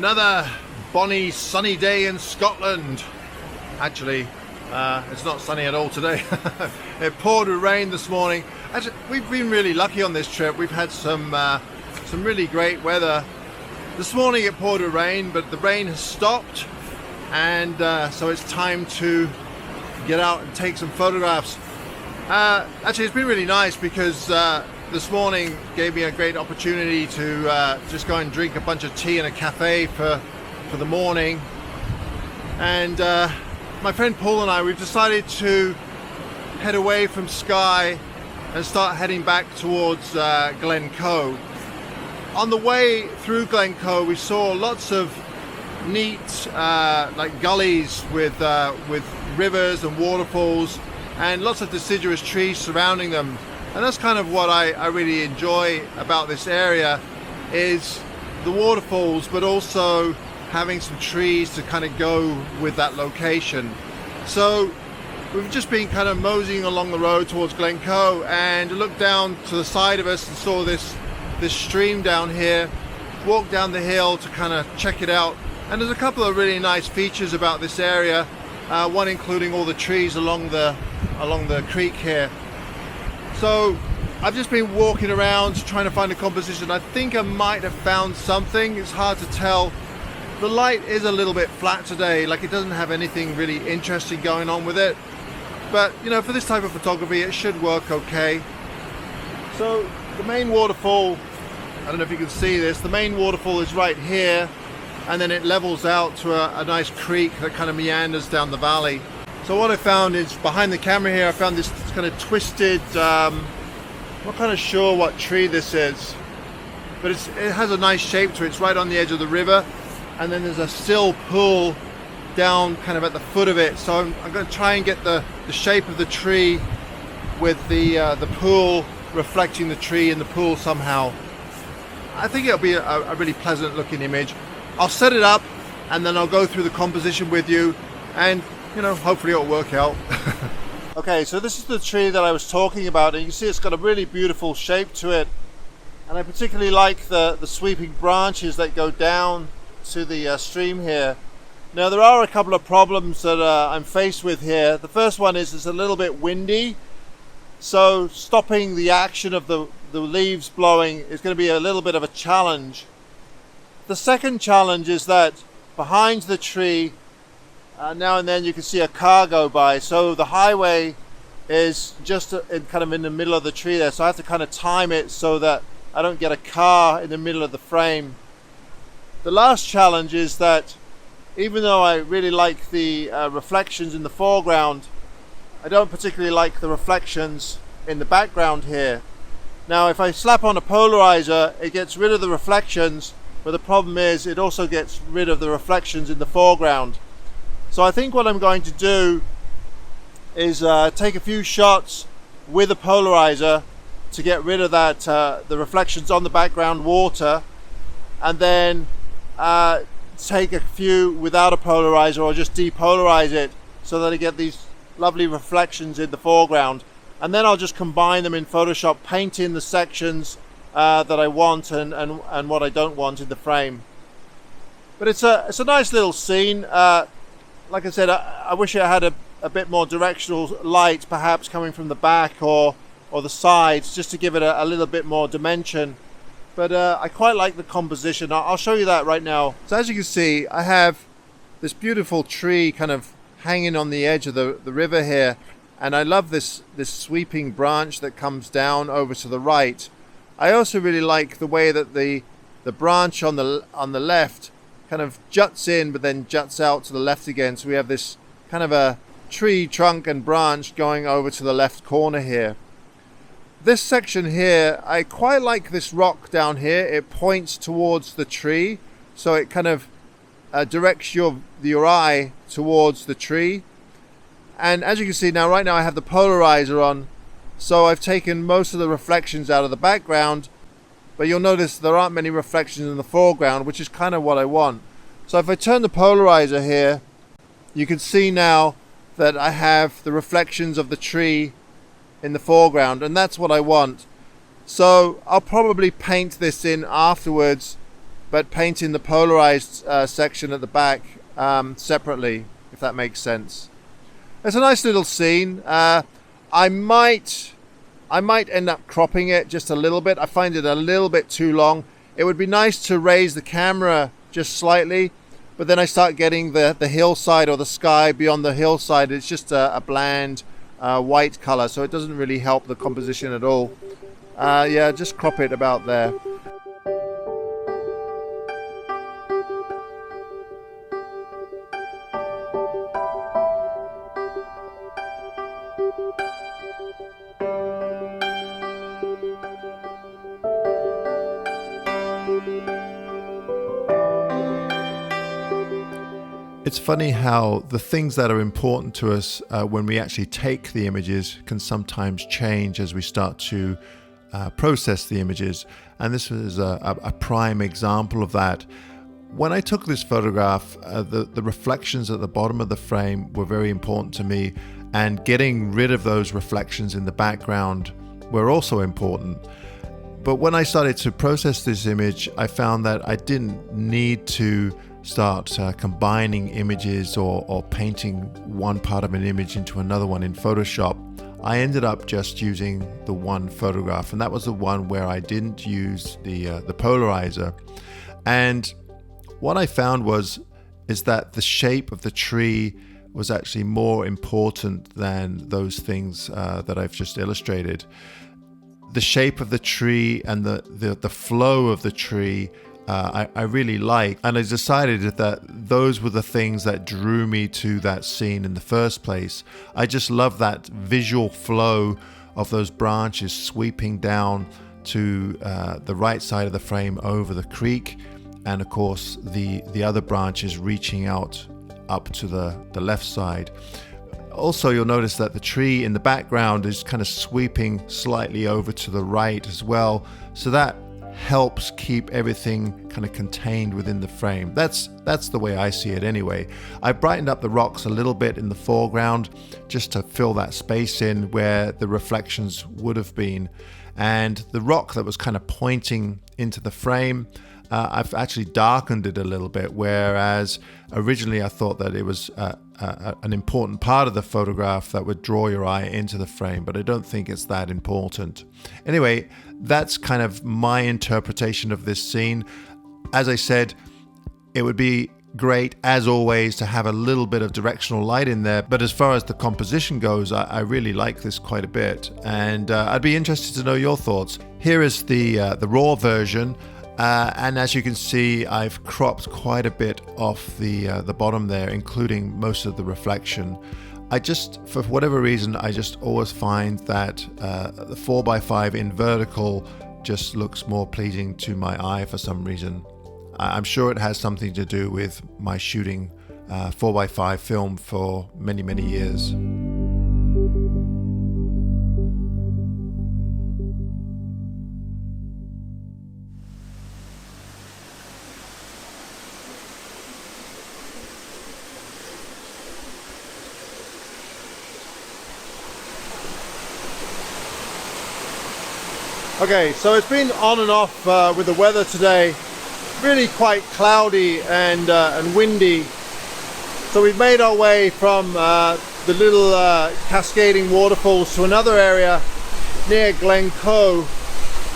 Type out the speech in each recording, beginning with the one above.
Another bonny sunny day in Scotland. Actually, it's not sunny at all today. It poured with rain this morning. Actually, we've been really lucky on this trip. We've had some really great weather. This morning it poured with rain, but the rain has stopped, and so it's time to get out and take some photographs. Actually, it's been really nice because this morning gave me a great opportunity to just go and drink a bunch of tea in a cafe for the morning. And my friend Paul and I, we've decided to head away from Skye and start heading back towards Glencoe. On the way through Glencoe, we saw lots of neat like gullies with rivers and waterfalls and lots of deciduous trees surrounding them. And that's kind of what I really enjoy about this area, is the waterfalls, but also having some trees to kind of go with that location. So we've just been kind of moseying along the road towards Glencoe, and looked down to the side of us and saw this stream down here. Walked down the hill to kind of check it out, and there's a couple of really nice features about this area. One including all the trees along the creek here. So I've just been walking around trying to find a composition. I think I might have found something. It's hard to tell. The light is a little bit flat today, like it doesn't have anything really interesting going on with it. But you know, for this type of photography, it should work okay. So the main waterfall, I don't know if you can see this, the main waterfall is right here, and then it levels out to a nice creek that kind of meanders down the valley. So what I found is, behind the camera here, I found this kind of twisted, I'm not kind of sure what tree this is, but it has a nice shape to it. It's right on the edge of the river, and then there's a still pool down kind of at the foot of it. So I'm going to try and get the shape of the tree with the pool reflecting the tree in the pool somehow. I think it'll be a really pleasant looking image. I'll set it up and then I'll go through the composition with you, and you know, hopefully it'll work out. Okay, so this is the tree that I was talking about, and you can see it's got a really beautiful shape to it, and I particularly like the sweeping branches that go down to the stream here. Now there are a couple of problems that I'm faced with here. The first one is it's a little bit windy, so stopping the action of the leaves blowing is going to be a little bit of a challenge. The second challenge is that behind the tree, now and then you can see a car go by, so the highway is just kind of in the middle of the tree there, so I have to kind of time it so that I don't get a car in the middle of the frame. The last challenge is that even though I really like the reflections in the foreground, I don't particularly like the reflections in the background here. Now if I slap on a polarizer, it gets rid of the reflections, but the problem is it also gets rid of the reflections in the foreground. So I think what I'm going to do is take a few shots with a polarizer to get rid of that the reflections on the background water, and then take a few without a polarizer, or just depolarize it so that I get these lovely reflections in the foreground. And then I'll just combine them in Photoshop, paint in the sections that I want and what I don't want in the frame. But it's a nice little scene. Like I said, I wish it had a bit more directional light, perhaps coming from the back or the sides, just to give it a little bit more dimension. But I quite like the composition. I'll show you that right now. So as you can see, I have this beautiful tree kind of hanging on the edge of the river here, and I love this sweeping branch that comes down over to the right. I also really like the way that the branch on the left kind of juts in but then juts out to the left again, so we have this kind of a tree trunk and branch going over to the left corner here. This section here, I quite like this rock down here. It points towards the tree, so it kind of directs your eye towards the tree. And as you can see now, right now I have the polarizer on, so I've taken most of the reflections out of the background, but you'll notice there aren't many reflections in the foreground, which is kind of what I want. So if I turn the polarizer here, you can see now that I have the reflections of the tree in the foreground, and that's what I want. So I'll probably paint this in afterwards but painting the polarized section at the back separately, if that makes sense. It's a nice little scene. I might end up cropping it just a little bit. I find it a little bit too long. It would be nice to raise the camera just slightly, but then I start getting the hillside or the sky beyond the hillside. It's just a bland white color, so it doesn't really help the composition at all. Yeah, just crop it about there. It's funny how the things that are important to us when we actually take the images can sometimes change as we start to process the images. And this is a prime example of that. When I took this photograph, the reflections at the bottom of the frame were very important to me, and getting rid of those reflections in the background were also important. But when I started to process this image, I found that I didn't need to start combining images or painting one part of an image into another one in Photoshop. I ended up just using the one photograph, and that was the one where I didn't use the polarizer. And what I found is that the shape of the tree was actually more important than those things that I've just illustrated. The shape of the tree and the flow of the tree I really like, and I decided that those were the things that drew me to that scene in the first place. I just love that visual flow of those branches sweeping down to the right side of the frame over the creek, and of course the other branches reaching out up to the left side. Also, you'll notice that the tree in the background is kind of sweeping slightly over to the right as well, so that helps keep everything kind of contained within the frame. That's the way I see it anyway. I brightened up the rocks a little bit in the foreground just to fill that space in where the reflections would have been, and the rock that was kind of pointing into the frame, I've actually darkened it a little bit, whereas originally I thought that it was an important part of the photograph that would draw your eye into the frame, but I don't think it's that important. Anyway, that's kind of my interpretation of this scene. As I said, it would be great, as always, to have a little bit of directional light in there, but as far as the composition goes, I really like this quite a bit, and I'd be interested to know your thoughts. Here is the raw version. And as you can see, I've cropped quite a bit off the bottom there, including most of the reflection. For whatever reason, I just always find that the 4x5 in vertical just looks more pleasing to my eye for some reason. I'm sure it has something to do with my shooting 4x5 film for many, many years. Okay, so it's been on and off with the weather today. Really quite cloudy and windy. So we've made our way from the little cascading waterfalls to another area near Glencoe.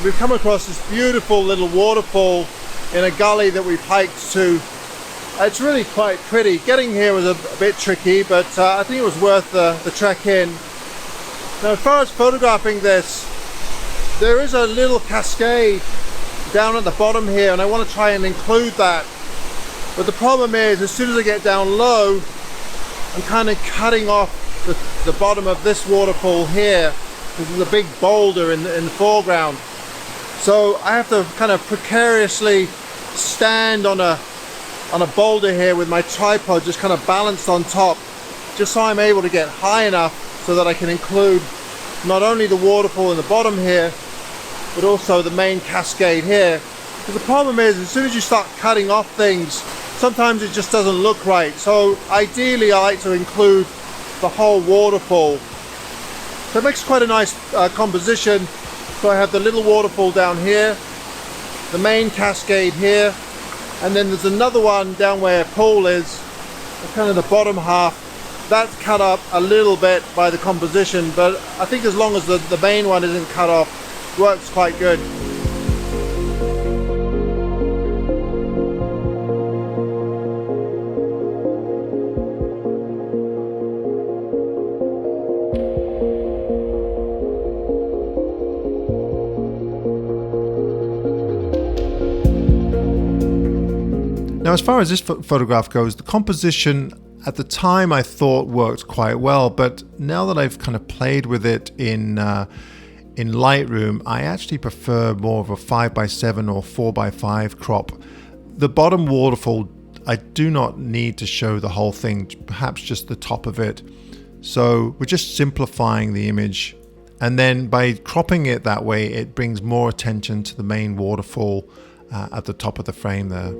We've come across this beautiful little waterfall in a gully that we've hiked to. It's really quite pretty. Getting here was a bit tricky, but I think it was worth the trek in. Now, as far as photographing this, there is a little cascade down at the bottom here, and I want to try and include that. But the problem is, as soon as I get down low, I'm kind of cutting off the bottom of this waterfall here, because there's a big boulder in the foreground. So I have to kind of precariously stand on a boulder here with my tripod just kind of balanced on top, just so I'm able to get high enough so that I can include not only the waterfall in the bottom here, but also the main cascade here. Because the problem is, as soon as you start cutting off things, sometimes it just doesn't look right. So ideally, I like to include the whole waterfall. So it makes quite a nice composition. So I have the little waterfall down here, the main cascade here, And then there's another one down where Paul is, kind of the bottom half. That's cut up a little bit by the composition, but I think as long as the main one isn't cut off, works quite good. Now, as far as this photograph goes, the composition at the time I thought worked quite well, but now that I've kind of played with it in Lightroom, I actually prefer more of a 5x7 or 4x5 crop. The bottom waterfall, I do not need to show the whole thing, perhaps just the top of it. So we're just simplifying the image, and then by cropping it that way, it brings more attention to the main waterfall at the top of the frame there.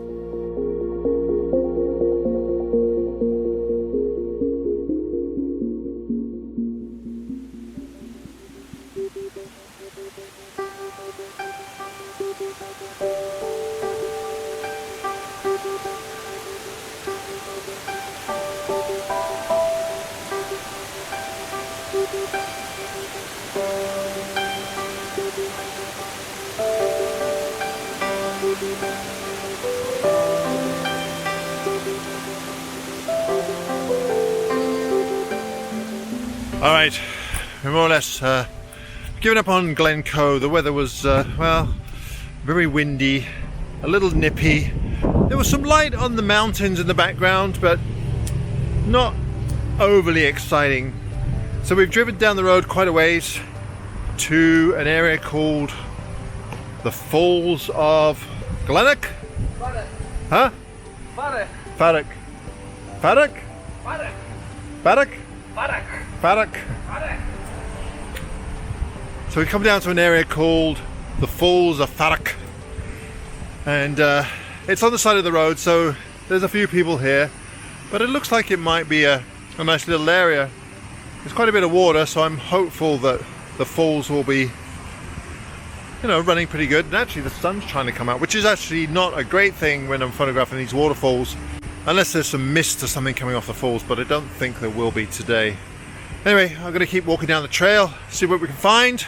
Alright, we're more or less given up on Glencoe. The weather was, well, very windy, a little nippy. There was some light on the mountains in the background, but not overly exciting. So we've driven down the road quite a ways to an area called the Falls of Falloch? Huh? Falloch. Falloch? Falloch? Falloch. So we come down to an area called the Falls of Falloch, and it's on the side of the road, so there's a few people here, but it looks like it might be a nice little area. There's quite a bit of water, so I'm hopeful that the falls will be, you know, running pretty good. And actually the sun's trying to come out, which is actually not a great thing when I'm photographing these waterfalls, unless there's some mist or something coming off the falls, but I don't think there will be today. Anyway, I'm going to keep walking down the trail, see what we can find.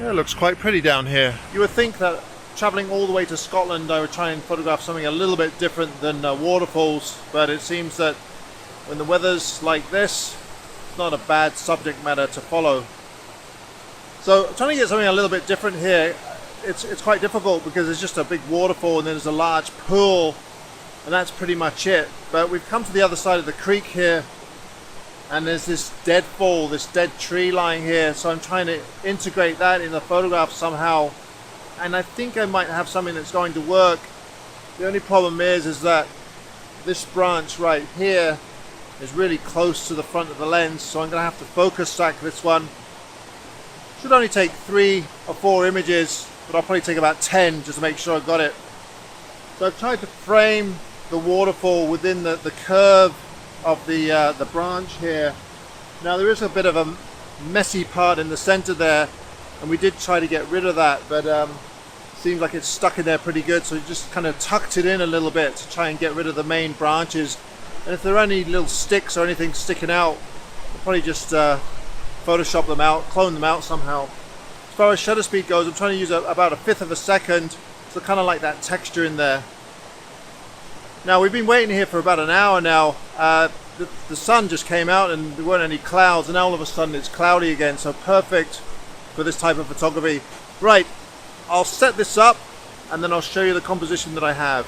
Yeah, it looks quite pretty down here. You would think that traveling all the way to Scotland I would try and photograph something a little bit different than waterfalls, but it seems that when the weather's like this, it's not a bad subject matter to follow. So I'm trying to get something a little bit different here. It's quite difficult because it's just a big waterfall and then there's a large pool, and that's pretty much it. But we've come to the other side of the creek here, and there's this deadfall, this dead tree lying here, so I'm trying to integrate that in the photograph somehow, and I think I might have something that's going to work. The only problem is that this branch right here is really close to the front of the lens, so I'm going to have to focus stack this one. Should only take 3 or 4 images, but I'll probably take about 10 just to make sure I've got it. So I've tried to frame the waterfall within the curve of the branch here. Now there is a bit of a messy part in the center there, and we did try to get rid of that, but seems like it's stuck in there pretty good, so we just kind of tucked it in a little bit to try and get rid of the main branches. And if there are any little sticks or anything sticking out, I'll probably just Photoshop them out, clone them out somehow. As far as shutter speed goes, I'm trying to use about 1/5 of a second, so kind of like that texture in there. Now we've been waiting here for about an hour now. The sun just came out and there weren't any clouds, and now all of a sudden it's cloudy again, so perfect for this type of photography. Right, I'll set this up and then I'll show you the composition that I have.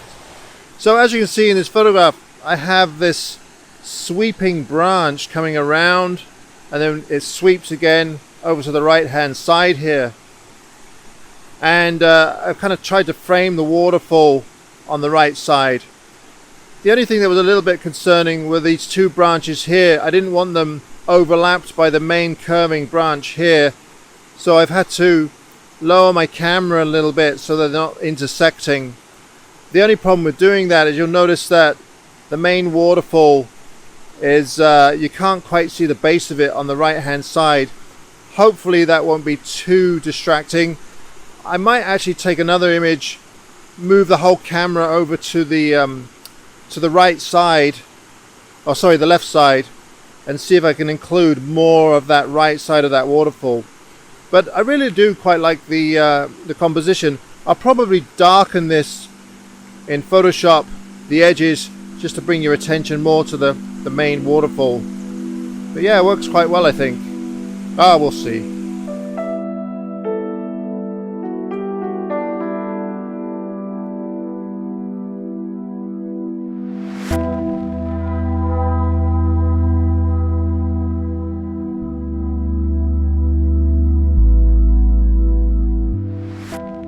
So as you can see in this photograph, I have this sweeping branch coming around, and then it sweeps again over to the right hand side here. And I've kind of tried to frame the waterfall on the right side. The only thing that was a little bit concerning were these 2 branches here. I didn't want them overlapped by the main curving branch here, so I've had to lower my camera a little bit so they're not intersecting. The only problem with doing that is you'll notice that the main waterfall is you can't quite see the base of it on the right hand side. Hopefully that won't be too distracting. I might actually take another image move the whole camera over to the right side, oh sorry, the left side, and see if I can include more of that right side of that waterfall. But I really do quite like the composition. I'll probably darken this in Photoshop, the edges, just to bring your attention more to the main waterfall. But yeah, it works quite well, I think. We'll see.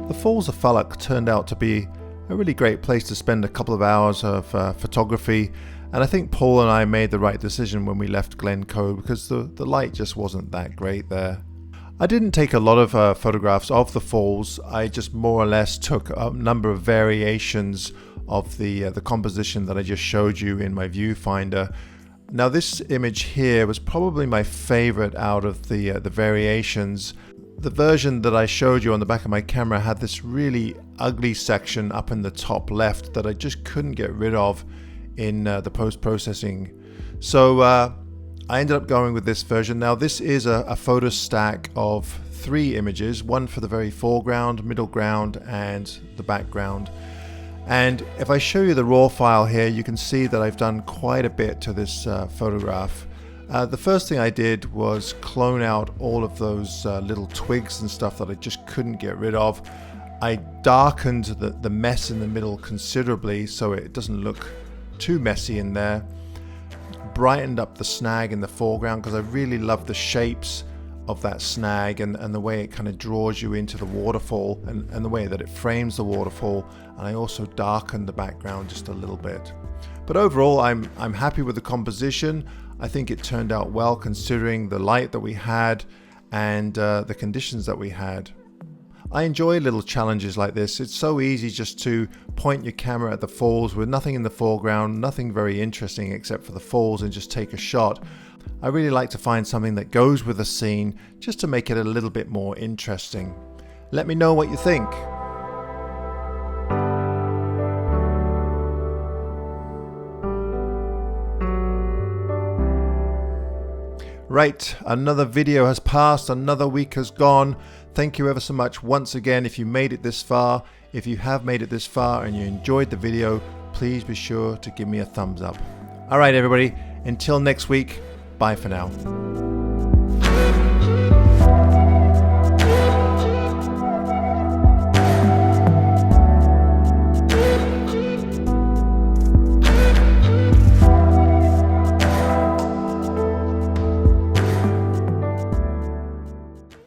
The Falls of Falloch turned out to be a really great place to spend a couple of hours of photography, and I think Paul and I made the right decision when we left Glencoe because the light just wasn't that great there. I didn't take a lot of photographs of the falls. I just more or less took a number of variations of the composition that I just showed you in my viewfinder. Now this image here was probably my favorite out of the variations. The version that I showed you on the back of my camera had this really ugly section up in the top left that I just couldn't get rid of in the post-processing. So I ended up going with this version. Now this is a photo stack of 3 images, one for the very foreground, middle ground and the background. And if I show you the raw file here, you can see that I've done quite a bit to this photograph. The first thing I did was clone out all of those little twigs and stuff that I just couldn't get rid of. I darkened the mess in the middle considerably so it doesn't look too messy in there. Brightened up the snag in the foreground because I really love the shapes of that snag and the way it kind of draws you into the waterfall and the way that it frames the waterfall. And I also darkened the background just a little bit. But overall I'm happy with the composition. I think it turned out well considering the light that we had and the conditions that we had. I enjoy little challenges like this. It's so easy just to point your camera at the falls with nothing in the foreground, nothing very interesting except for the falls, and just take a shot. I really like to find something that goes with the scene just to make it a little bit more interesting. Let me know what you think. Right, another video has passed, another week has gone. Thank you ever so much once again if you made it this far. If you have made it this far and you enjoyed the video, please be sure to give me a thumbs up. Alright everybody, until next week, bye for now.